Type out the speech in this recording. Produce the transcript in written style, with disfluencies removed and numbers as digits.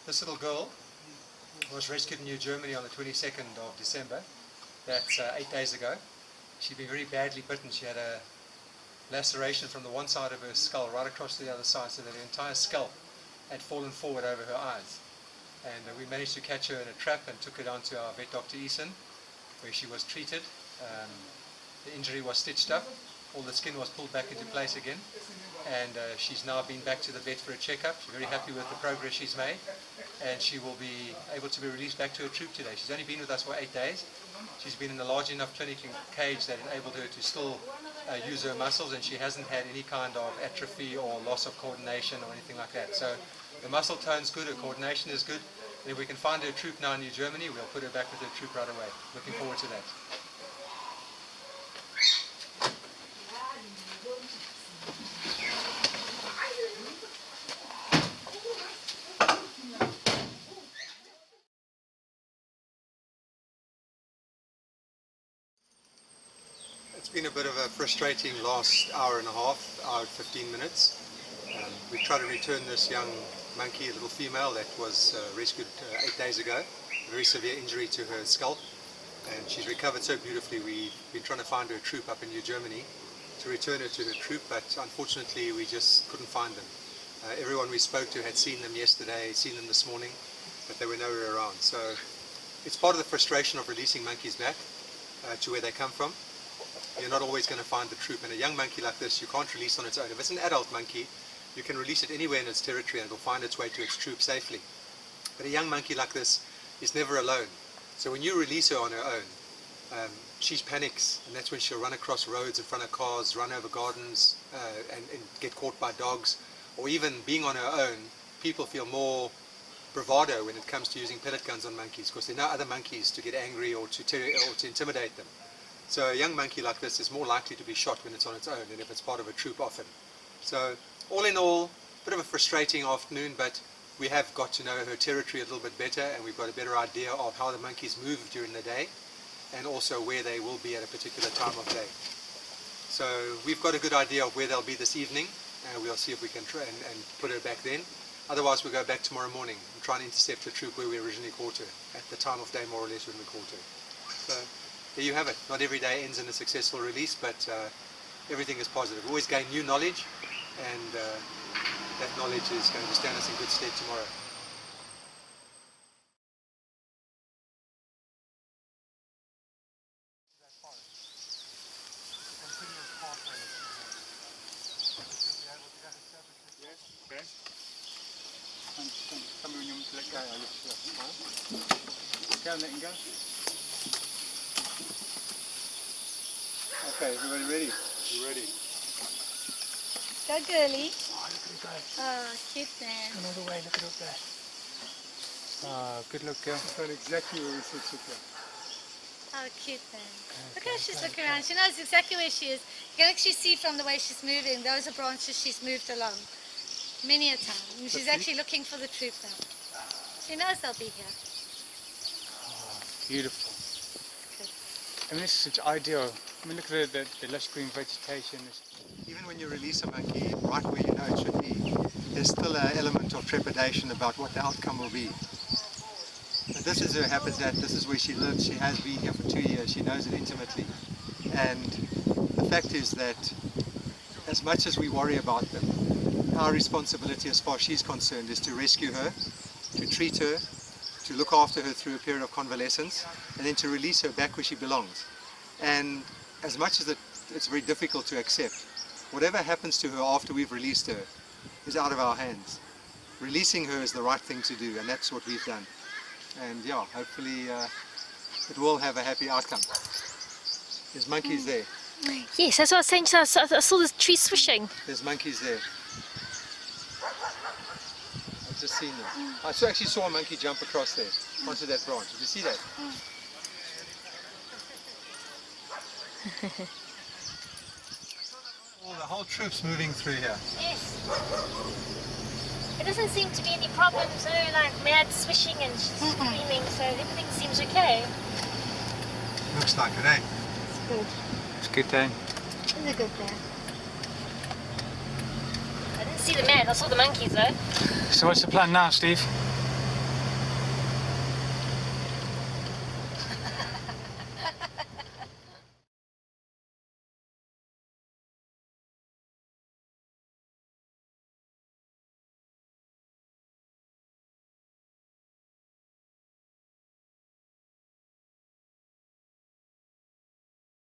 This little girl was rescued in New Germany on the 22nd of December. That's 8 days ago. She'd been very badly bitten. She had a laceration from the one side of her skull right across to the other side, so that her entire skull had fallen forward over her eyes. And we managed to catch her in a trap and took her down to our vet, Dr. Eason, where she was treated. The injury was stitched up. All the skin was pulled back into place again, and she's now been back to the vet for a checkup. She's very happy with the progress she's made, and she will be able to be released back to her troop today. She's only been with us for 8 days. She's been in a large enough clinical cage that enabled her to still use her muscles, and she hasn't had any kind of atrophy or loss of coordination or anything like that. So the muscle tone's good, her coordination is good, and if we can find her troop now in New Germany, we'll put her back with her troop right away. Looking forward to that. It's been a bit of a frustrating last hour and a half, hour and 15 minutes. We tried to return this young monkey, a little female that was rescued 8 days ago. A very severe injury to her scalp, and she's recovered so beautifully. We've been trying to find her troop up in New Germany to return her to her troop, but unfortunately we just couldn't find them. Everyone we spoke to had seen them yesterday, seen them this morning, but they were nowhere around. So it's part of the frustration of releasing monkeys back to where they come from. You're not always going to find the troop, and a young monkey like this you can't release on its own. If it's an adult monkey, you can release it anywhere in its territory and it'll find its way to its troop safely. But a young monkey like this is never alone. So when you release her on her own, she panics, and that's when she'll run across roads in front of cars, run over gardens, and get caught by dogs. Or even being on her own, people feel more bravado when it comes to using pellet guns on monkeys, because there are no other monkeys to get angry or to intimidate them. So a young monkey like this is more likely to be shot when it's on its own than if it's part of a troop often. So all in all, a bit of a frustrating afternoon, but we have got to know her territory a little bit better, and we've got a better idea of how the monkeys move during the day and also where they will be at a particular time of day. So we've got a good idea of where they'll be this evening, and we'll see if we can try and put her back then. Otherwise we'll go back tomorrow morning and try and intercept the troop where we originally caught her, at the time of day more or less when we caught her. So there you have it. Not every day ends in a successful release, but everything is positive. We always gain new knowledge, and that knowledge is going to stand us in good stead tomorrow. Okay, everybody ready? You ready? Go girly. Oh, look at it go. Oh, cute man. Come all the way, look at it there. Ah, good look, girl. She's got exactly where we said she'd go. Oh, cute man. Look how she's looking around. She knows exactly where she is. You can actually see from the way she's moving. Those are branches she's moved along many a time. And she's actually looking for the troop now. She knows they'll be here. Oh, beautiful. Good. I mean, this is ideal. I mean, look at the lush green vegetation. Even when you release a monkey right where you know it should be, there's still an element of trepidation about what the outcome will be. But this is her habitat, this is where she lives. She has been here for 2 years, she knows it intimately. And the fact is that as much as we worry about them, our responsibility as far as she's concerned is to rescue her, to treat her, to look after her through a period of convalescence, and then to release her back where she belongs. And as much as it's very difficult to accept, whatever happens to her after we've released her is out of our hands. Releasing her is the right thing to do, and that's what we've done. And yeah, hopefully it will have a happy outcome. There's monkeys there. Yes, that's what I was saying. I saw the tree swishing. There's monkeys there. I've just seen them. I actually saw a monkey jump across there, onto that branch. Did you see that? The whole troop's moving through here. Yes. There doesn't seem to be any problems, no like mad swishing and screaming, so everything seems okay. Looks like it, eh? It's good. It's a good day. It's a good day. I didn't see the man, I saw the monkeys though. So what's the plan now, Steve?